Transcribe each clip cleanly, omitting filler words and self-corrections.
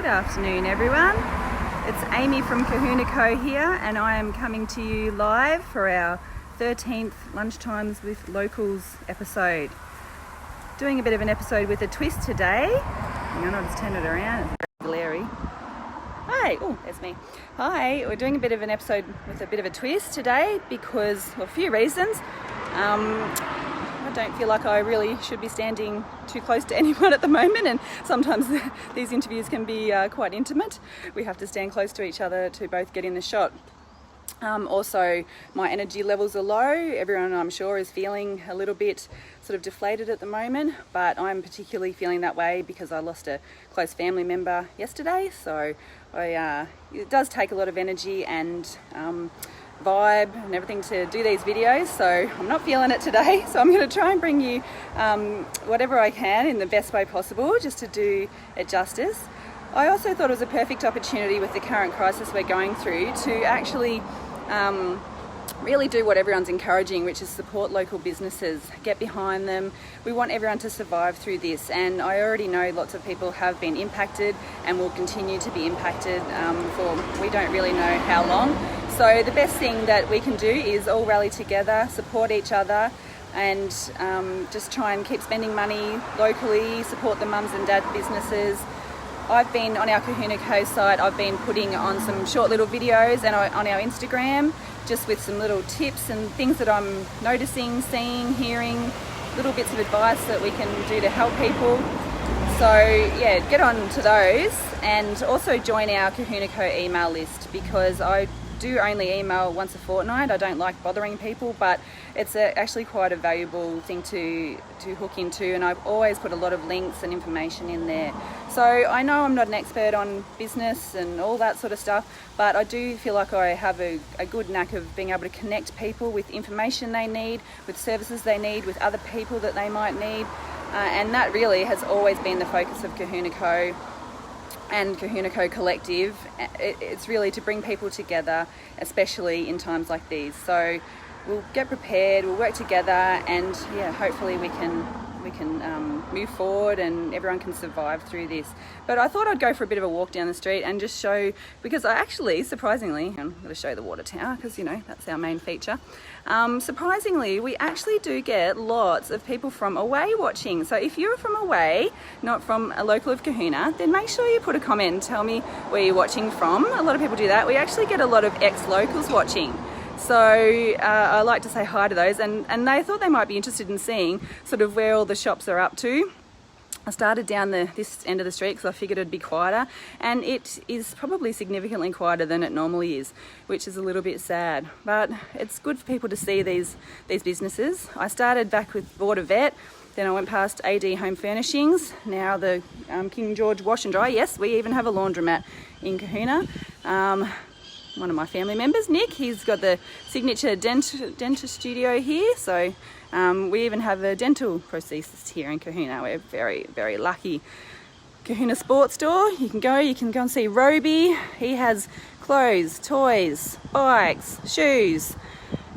Good afternoon, everyone. It's Amy from Cohuna Co here, and I am coming to you live for our 13th Lunchtimes with Locals episode. Doing a bit of an episode with a twist today. Hang on, I'll just turn it around. It's very glary. Hi, oh, that's me. Hi, we're doing a bit of an episode with a bit of a twist today because of a few reasons. I don't feel like I really should be standing too close to anyone at the moment, and sometimes these interviews can be quite intimate. We have to stand close to each other to both get in the shot. Also, my energy levels are low. Everyone, I'm sure, is feeling a little bit sort of deflated at the moment, but I'm particularly feeling that way because I lost a close family member yesterday, so it does take a lot of energy and vibe and everything to do these videos, so I'm not feeling it today. So I'm going to try and bring you whatever I can in the best way possible, just to do it justice. I also thought it was a perfect opportunity with the current crisis we're going through to actually really do what everyone's encouraging, which is support local businesses, get behind them. We want everyone to survive through this, and I already know lots of people have been impacted and will continue to be impacted for we don't really know how long. So the best thing that we can do is all rally together, support each other, and just try and keep spending money locally, support the mums and dad businesses. I've been on our Cohuna Co site, I've been putting on some short little videos and on our Instagram, just with some little tips and things that I'm noticing, seeing, hearing, little bits of advice that we can do to help people. So yeah, get on to those, and also join our Cohuna Co email list, because I do only email once a fortnight. I don't like bothering people, but it's actually quite a valuable thing to hook into, and I've always put a lot of links and information in there. So I know I'm not an expert on business and all that sort of stuff, but I do feel like I have a good knack of being able to connect people with information they need, with services they need, with other people that they might need, and that really has always been the focus of Cohuna Co and Cohuna Co Collective. It's really to bring people together, especially in times like these. So we'll get prepared, we'll work together, and yeah, hopefully we can move forward and everyone can survive through this. But I thought I'd go for a bit of a walk down the street and just show, because I actually, surprisingly, I'm going to show the water tower because, you know, that's our main feature. Surprisingly, we actually do get lots of people from away watching. So if you're from away, not from a local of Cohuna, then make sure you put a comment and tell me where you're watching from. A lot of people do that. We actually get a lot of ex-locals watching. So I like to say hi to those, and they thought they might be interested in seeing sort of where all the shops are up to. I started down this end of the street because I figured it'd be quieter, and it is probably significantly quieter than it normally is, which is a little bit sad. But it's good for people to see these businesses. I started back with Border Vet, then I went past AD Home Furnishings, now the King George Wash and Dry. Yes, we even have a laundromat in Cohuna. One of my family members, Nick, he's got the signature dentist studio here, so we even have a dental prosthesis here in Cohuna. We're very, very lucky. Cohuna Sports Store, you can go and see Roby. He has clothes, toys, bikes, shoes.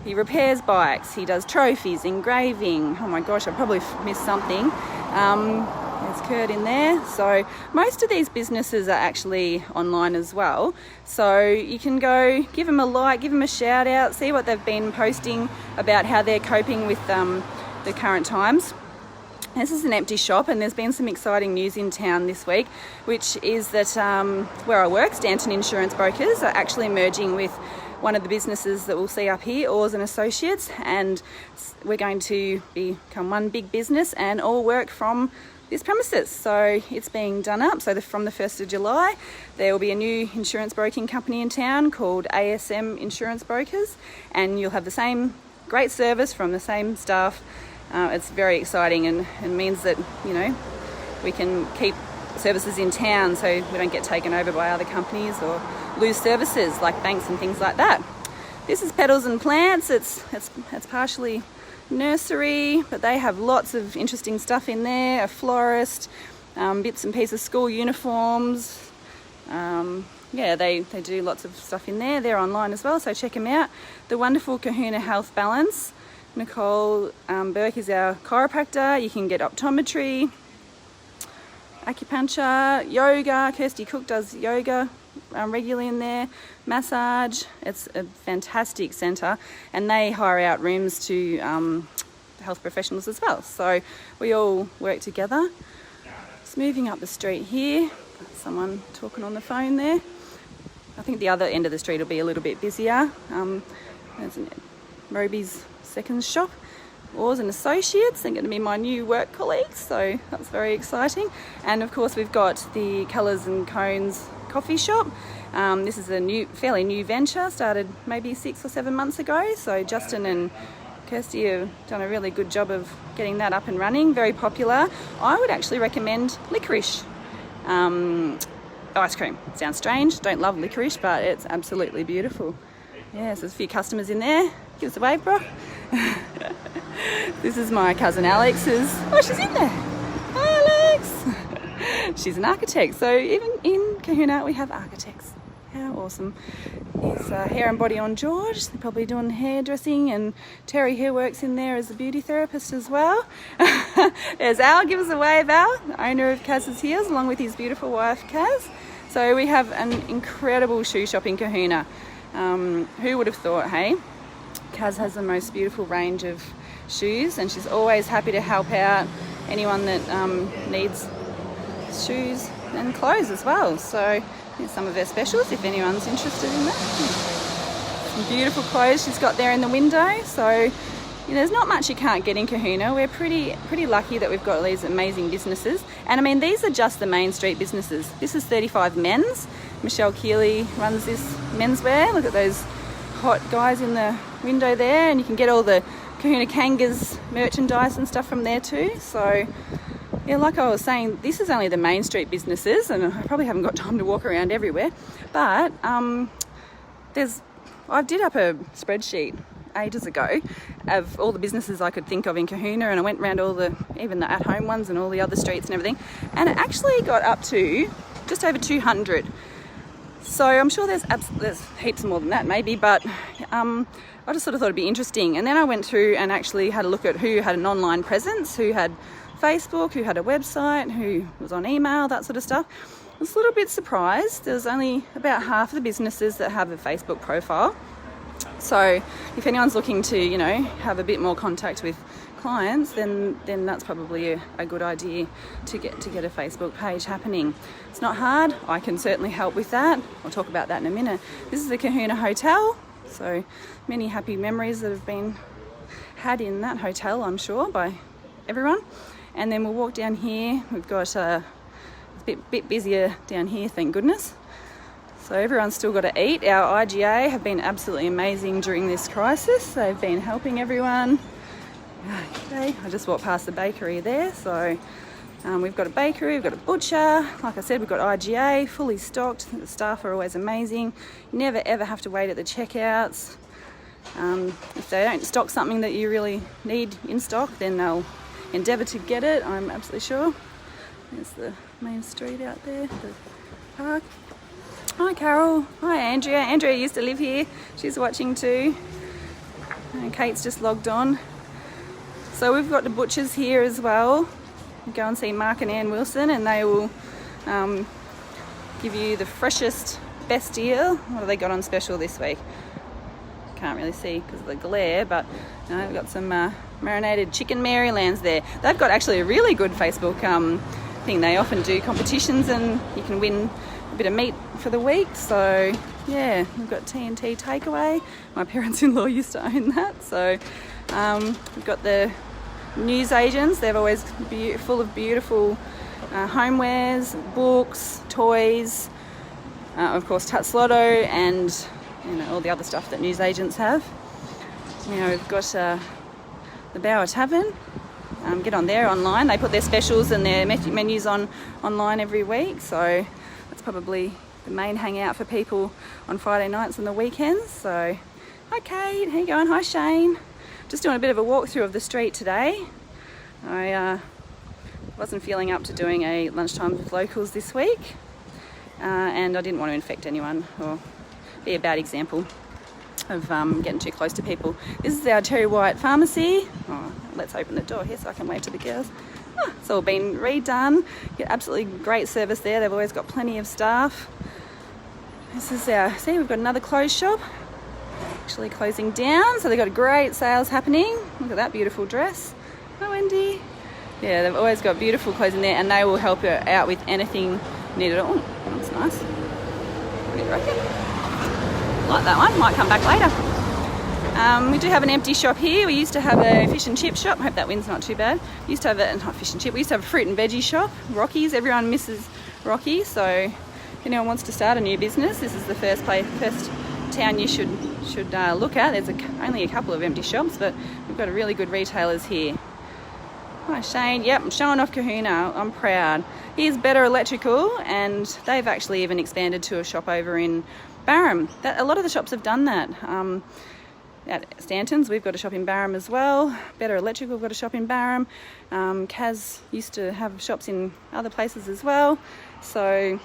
He repairs bikes, he does trophies, engraving. Oh my gosh, I probably missed something. There's Kurt in there. So most of these businesses are actually online as well. So you can go, give them a like, give them a shout out, see what they've been posting about how they're coping with the current times. This is an empty shop, and there's been some exciting news in town this week, which is that where I work, Stanton Insurance Brokers, are actually merging with one of the businesses that we'll see up here, Oars and Associates, and we're going to become one big business and all work from this premises. So it's being done up. So from the 1st of July, there will be a new insurance broking company in town called ASM Insurance Brokers, and you'll have the same great service from the same staff. It's very exciting, and it means that, you know, we can keep services in town so we don't get taken over by other companies or lose services like banks and things like that. This is Petals and Plants. It's partially nursery, but they have lots of interesting stuff in there. A florist, bits and pieces, school uniforms. Yeah, they do lots of stuff in there. They're online as well, so check them out. The wonderful Cohuna Health Balance. Nicole Burke is our chiropractor. You can get optometry. acupuncture, yoga. Kirsty Cook does yoga regularly in there, massage. It's a fantastic centre, and they hire out rooms to health professionals as well. So we all work together. Just moving up the street here. Got someone talking on the phone there. I think the other end of the street will be a little bit busier. There's Roby's Seconds shop. Oars and Associates, they're going to be my new work colleagues, so that's very exciting. And of course we've got the Colours and Cones coffee shop. This is a fairly new venture, started maybe 6 or 7 months ago, so Justin and Kirsty have done a really good job of getting that up and running, very popular. I would actually recommend licorice ice cream. Sounds strange, don't love licorice, but it's absolutely beautiful. Yeah, so there's a few customers in there. Give us a wave, bro. This is my cousin Alex's. Oh, she's in there. Hi, Alex. She's an architect. So even in Cohuna, we have architects. How awesome. Here's Hair and Body on George. They're probably doing hairdressing, and Terry here works in there as a beauty therapist as well. There's Al. Give us a wave, Al. The owner of Kaz's Heels, along with his beautiful wife, Kaz. So we have an incredible shoe shop in Cohuna. Who would have thought, hey? Kaz has the most beautiful range of shoes, and she's always happy to help out anyone that needs shoes and clothes as well. So here's some of her specials if anyone's interested in that. Some beautiful clothes she's got there in the window. So there's not much you can't get in Cohuna. We're pretty lucky that we've got these amazing businesses. And I mean, these are just the main street businesses. This is 35 Men's. Michelle Keeley runs this menswear. Look at those hot guys in the window there, and you can get all the Cohuna Kangas merchandise and stuff from there too. So yeah, like I was saying, this is only the main street businesses, and I probably haven't got time to walk around everywhere, but I did up a spreadsheet ages ago of all the businesses I could think of in Cohuna, and I went around even the at-home ones and all the other streets and everything, and it actually got up to just over 200. So I'm sure there's heaps more than that maybe, but I just sort of thought it'd be interesting. And then I went through and actually had a look at who had an online presence, who had Facebook, who had a website, who was on email, that sort of stuff. I was a little bit surprised. There's only about half of the businesses that have a Facebook profile. So if anyone's looking to, have a bit more contact with clients, then that's probably a good idea to get a Facebook page happening. It's not hard. I can certainly help with that. I'll talk about that in a minute. This is the Cohuna Hotel. So many happy memories that have been had in that hotel, I'm sure, by everyone. And then we'll walk down here. We've got a bit busier down here, thank goodness. So everyone's still got to eat. Our IGA have been absolutely amazing during this crisis. They've been helping everyone. Okay, I just walked past the bakery there. So we've got a bakery, we've got a butcher. Like I said, we've got IGA, fully stocked. The staff are always amazing. You never ever have to wait at the checkouts. If they don't stock something that you really need in stock, then they'll endeavour to get it, I'm absolutely sure. There's the main street out there, the park. Hi Carol, hi Andrea. Andrea used to live here, she's watching too. And Kate's just logged on. So we've got the butchers here as well. You go and see Mark and Ann Wilson, and they will give you the freshest, best deal. What have they got on special this week? Can't really see because of the glare, but we've got some marinated chicken Marylands there. They've got actually a really good Facebook thing. They often do competitions, and you can win a bit of meat for the week. So yeah, we've got T&T Takeaway. My parents-in-law used to own that. So we've got the news agents. They're always full of beautiful homewares, books, toys, of course Tatslotto, and all the other stuff that news agents have. We've got the Bower Tavern. Get on there online. They put their specials and their menus online every week. So that's probably the main hangout for people on Friday nights and the weekends. So, hi Kate, how you going? Hi Shane. Just doing a bit of a walkthrough of the street today. I wasn't feeling up to doing a Lunchtimes with locals this week, and I didn't want to infect anyone or be a bad example of getting too close to people. This is our Cherry White pharmacy. Oh, let's open the door here so I can wave to the girls. It's all been redone. Get absolutely great service there. They've always got plenty of staff. This is our, see, we've got another clothes shop actually closing down, so they've got great sales happening. Look at that beautiful dress. Hi, Wendy. Yeah, they've always got beautiful clothes in there, and they will help you out with anything needed. Oh, that's nice. What do you reckon? Like that one. Might come back later. We do have an empty shop here. We used to have a fish and chip shop. I hope that wind's not too bad. We used to have a, not fish and chip, we used to have a fruit and veggie shop, Rocky's. Everyone misses Rocky, so if anyone wants to start a new business, this is the first town you should look at. There's only a couple of empty shops, but we've got a really good retailers here. Hi Shane, yep, I'm showing off Cohuna, I'm proud. Here's Better Electrical, and they've actually even expanded to a shop over in Barham. A lot of the shops have done that. At Stanton's, we've got a shop in Barham as well. Better Electrical, we've got a shop in Barham. Kaz used to have shops in other places as well. So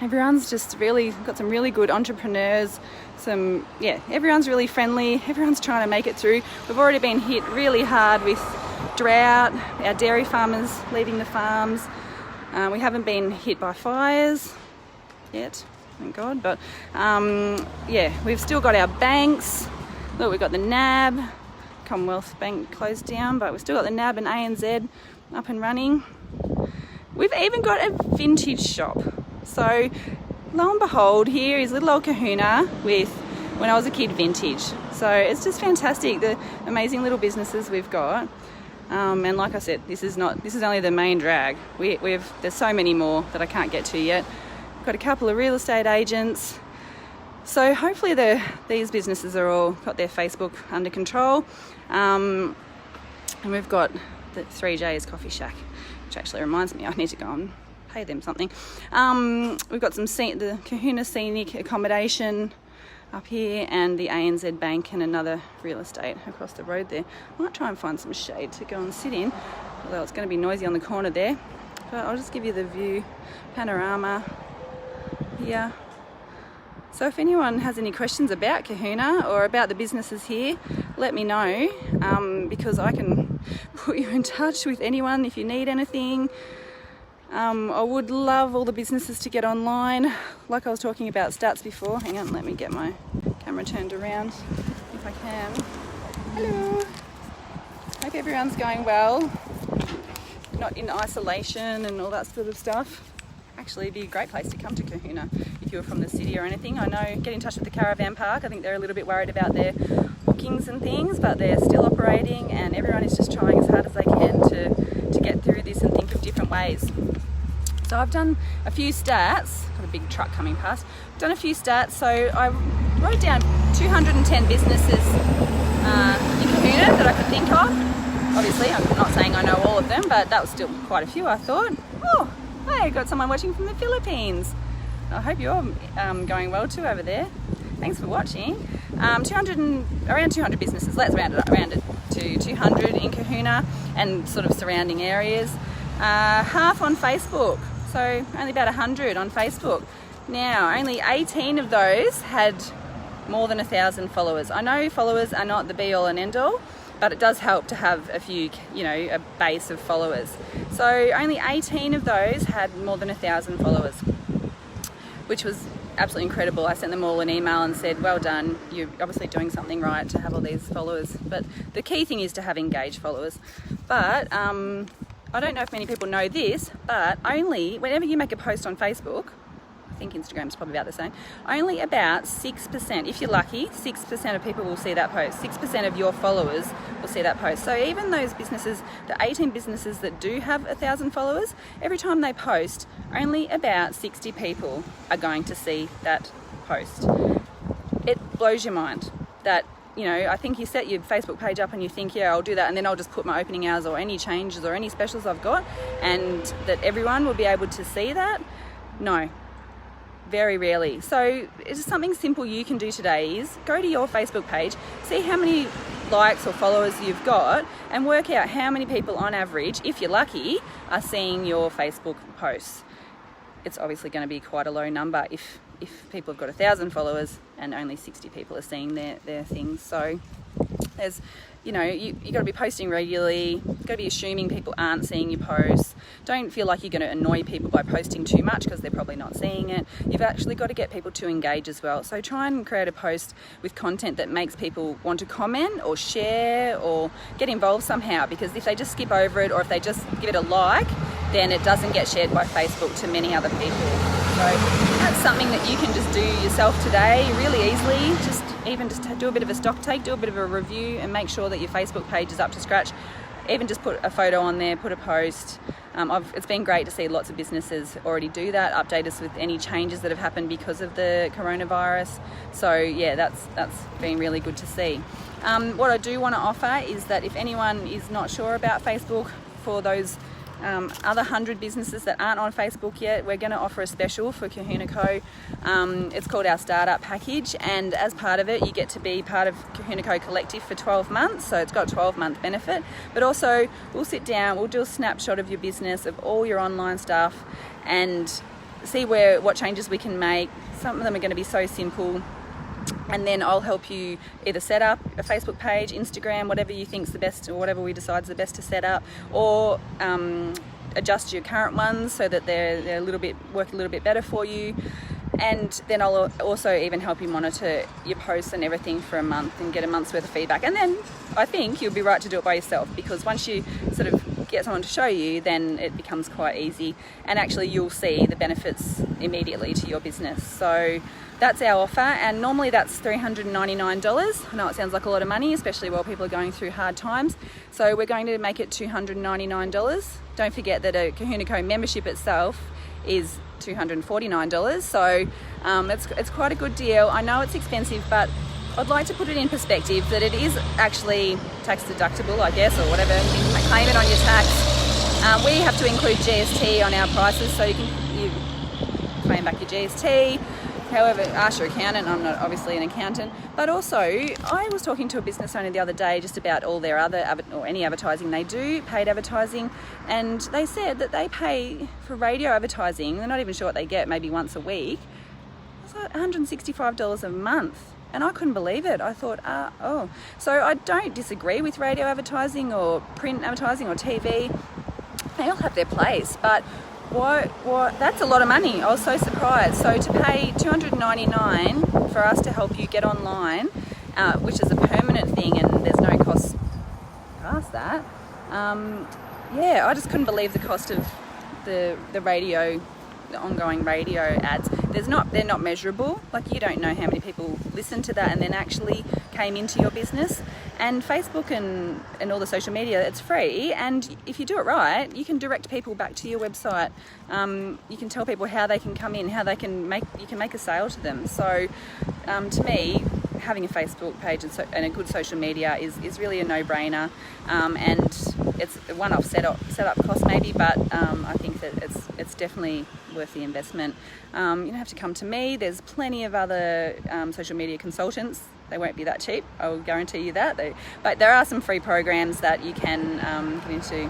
everyone's just really got some really good entrepreneurs. Everyone's really friendly. Everyone's trying to make it through. We've already been hit really hard with drought, our dairy farmers leaving the farms. We haven't been hit by fires yet, thank God. But we've still got our banks. Look, we've got the NAB, Commonwealth Bank closed down, but we've still got the NAB and ANZ up and running. We've even got a vintage shop. So lo and behold, here is little old Cohuna with when I was a kid vintage. So it's just fantastic, the amazing little businesses we've got. And like I said, this is only the main drag. There's so many more that I can't get to yet. We've got a couple of real estate agents. So hopefully these businesses are all got their Facebook under control. And we've got the 3J's Coffee Shack, which actually reminds me I need to go and pay them something. We've got the Cohuna Scenic Accommodation up here, and the ANZ Bank, and another real estate across the road there. I might try and find some shade to go and sit in, although it's going to be noisy on the corner there. But I'll just give you the view panorama here. So if anyone has any questions about Cohuna or about the businesses here, let me know, because I can put you in touch with anyone if you need anything. I would love all the businesses to get online, like I was talking about stats before. Hang on, let me get my camera turned around if I can. Hello. Hope everyone's going well, not in isolation and all that sort of stuff. Actually, it'd be a great place to come to Cohuna if you're from the city or anything. I know, get in touch with the caravan park. I think they're a little bit worried about their bookings and things, but they're still operating, and everyone is just trying as hard as they can to get through this and think of different ways. So I've done a few stats, got a big truck coming past, done a few stats. So I wrote down 210 businesses in Cohuna that I could think of. Obviously, I'm not saying I know all of them, but that was still quite a few, I thought. Oh, hey, got someone watching from the Philippines. I hope you're going well too over there. Thanks for watching. Around 200 businesses, let's round it to 200 in Cohuna and sort of surrounding areas. Half on Facebook, so only about 100 on Facebook. Now, only 18 of those had more than 1,000 followers. I know followers are not the be-all and end-all, but it does help to have a few, a base of followers. So only 18 of those had more than 1,000 followers, which was absolutely incredible. I sent them all an email and said, well done, you're obviously doing something right to have all these followers. But the key thing is to have engaged followers. But I don't know if many people know this, but only whenever you make a post on Facebook, I think Instagram's probably about the same, only about 6%, if you're lucky, 6% of people will see that post. 6% of your followers will see that post. So even those businesses, the 18 businesses that do have 1,000 followers, every time they post, only about 60 people are going to see that post. It blows your mind that, I think you set your Facebook page up and you think, yeah, I'll do that, and then I'll just put my opening hours or any changes or any specials I've got, and that everyone will be able to see that. No, very rarely. So it's something simple you can do today is go to your Facebook page, see how many likes or followers you've got, and work out how many people on average, if you're lucky, are seeing your Facebook posts. It's obviously going to be quite a low number if people have got 1,000 followers and only 60 people are seeing their things. So there's, you got to be posting regularly. You've got to be assuming people aren't seeing your posts. Don't feel like you're going to annoy people by posting too much because they're probably not seeing it. You've actually got to get people to engage as well. So try and create a post with content that makes people want to comment or share or get involved somehow, because if they just skip over it or if they just give it a like, then it doesn't get shared by Facebook to many other people. So that's something that you can just do yourself today really easily. Just do a bit of a stock take, do a bit of a review, and make sure that your Facebook page is up to scratch. Even just put a photo on there, put a post. It's been great to see lots of businesses already do that, update us with any changes that have happened because of the coronavirus. So yeah, that's been really good to see. What I do want to offer is that if anyone is not sure about Facebook, for those other 100 businesses that aren't on Facebook yet, we're going to offer a special for Cohuna Co. It's called our startup package, and as part of it you get to be part of Cohuna Co Collective for 12 months, so it's got a 12-month benefit. But also we'll sit down, we'll do a snapshot of your business, of all your online stuff, and see what changes we can make. Some of them are going to be so simple, and then I'll help you either set up a Facebook page, Instagram, whatever you think's the best, or whatever we decide is the best to set up, or adjust your current ones so that they're work a little bit better for you. And then I'll also even help you monitor your posts and everything for a month and get a month's worth of feedback. And then I think you'll be right to do it by yourself, because once you sort of get someone to show you, then it becomes quite easy, and actually you'll see the benefits immediately to your business. So that's our offer, and normally that's $399. I know it sounds like a lot of money, especially while people are going through hard times. So we're going to make it $299. Don't forget that a Cohuna Co membership itself is $249. So it's quite a good deal. I know it's expensive, but I'd like to put it in perspective that it is actually tax deductible, I guess, or whatever. You can claim it on your tax. We have to include GST on our prices, so you claim back your GST. However, ask your accountant. I'm not obviously an accountant, but also I was talking to a business owner the other day just about all their other or any advertising they do, paid advertising, and they said that they pay for radio advertising. They're not even sure what they get, maybe once a week. It's like $165 a month. And I couldn't believe it. I thought, So I don't disagree with radio advertising or print advertising or TV. They all have their place, but what? That's a lot of money. I was so surprised. So to pay $299 for us to help you get online, which is a permanent thing, and there's no cost past that. I just couldn't believe the cost of the radio, the ongoing radio ads. They're not measurable. Like, you don't know how many people listen to that and then actually came into your business. And Facebook and all the social media, it's free, and if you do it right, you can direct people back to your website. You can tell people how they can come in, how you can make a sale to them. So to me, having a Facebook page and a good social media is really a no-brainer, and it's a one-off setup cost maybe, but I think that it's definitely worth the investment. You don't have to come to me. There's plenty of other social media consultants. They won't be that cheap, I will guarantee you that. But there are some free programs that you can get into.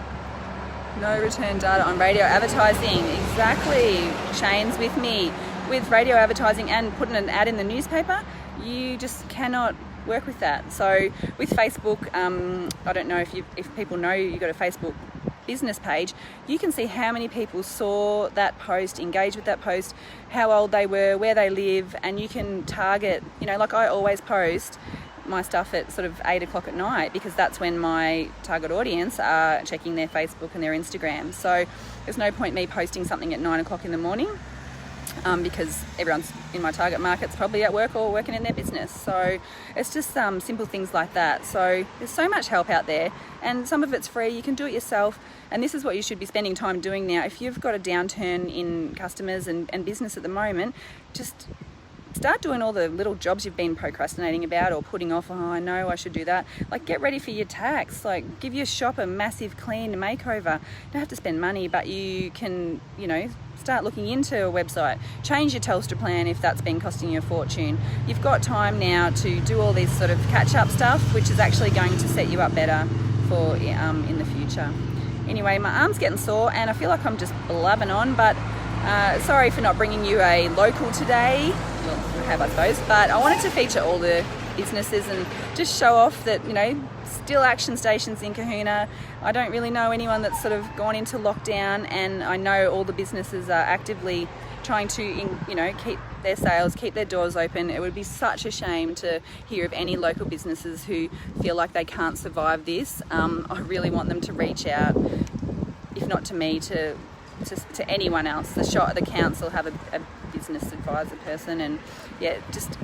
No return data on radio advertising. Exactly. Shane's with me. With radio advertising and putting an ad in the newspaper, you just cannot work with that. So with Facebook, I don't know if people know you've got a Facebook business page, you can see how many people saw that post, engaged with that post, how old they were, where they live, and you can target, like I always post my stuff at sort of 8 o'clock at night, because that's when my target audience are checking their Facebook and their Instagram. So there's no point me posting something at 9 o'clock in the morning, because everyone's in my target market's probably at work or working in their business. So it's just simple things like that. So there's so much help out there, and some of it's free. You can do it yourself, and this is what you should be spending time doing now. If you've got a downturn in customers and business at the moment, just start doing all the little jobs you've been procrastinating about or putting off. I know I should do that. Like, get ready for your tax. Like, give your shop a massive clean makeover. You don't have to spend money, but you can, start looking into a website. Change your Telstra plan if that's been costing you a fortune. You've got time now to do all this sort of catch-up stuff, which is actually going to set you up better for in the future. Anyway, my arm's getting sore and I feel like I'm just blabbing on, but sorry for not bringing you a local today. Well, I have, I suppose, but I wanted to feature all the businesses and just show off that, you know, still action stations in Cohuna. I don't really know anyone that's sort of gone into lockdown, and I know all the businesses are actively trying to, you know, keep their sales, keep their doors open. It would be such a shame to hear of any local businesses who feel like they can't survive this. I really want them to reach out, if not to me, to anyone else. The council have a business advisor person, and yeah, just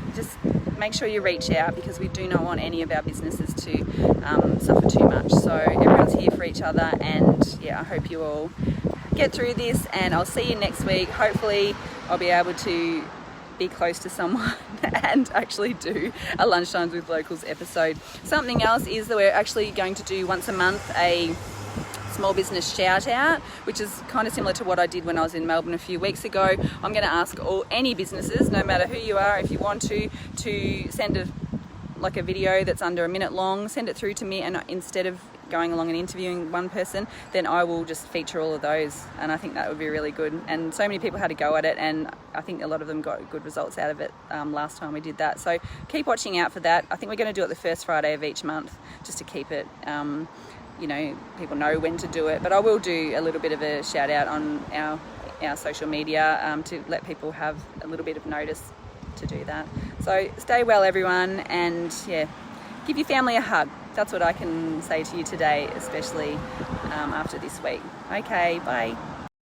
make sure you reach out, because we do not want any of our businesses to suffer too much. So everyone's here for each other, and yeah, I hope you all get through this, and I'll see you next week. Hopefully I'll be able to be close to someone and actually do a Lunchtimes with Locals episode. Something else is that we're actually going to do once a month a small business shout out, which is kind of similar to what I did when I was in Melbourne a few weeks ago. I'm going to ask any businesses, no matter who you are, if you want to send a video that's under a minute long, send it through to me, and instead of going along and interviewing one person, then I will just feature all of those, and I think that would be really good. And so many people had a go at it, and I think a lot of them got good results out of it last time we did that. So keep watching out for that. I think we're going to do it the first Friday of each month, just to keep it you know, people know when to do it. But I will do a little bit of a shout out on our social media to let people have a little bit of notice to do that. So stay well, everyone, and yeah, give your family a hug. That's what I can say to you today, especially after this week. Okay, bye.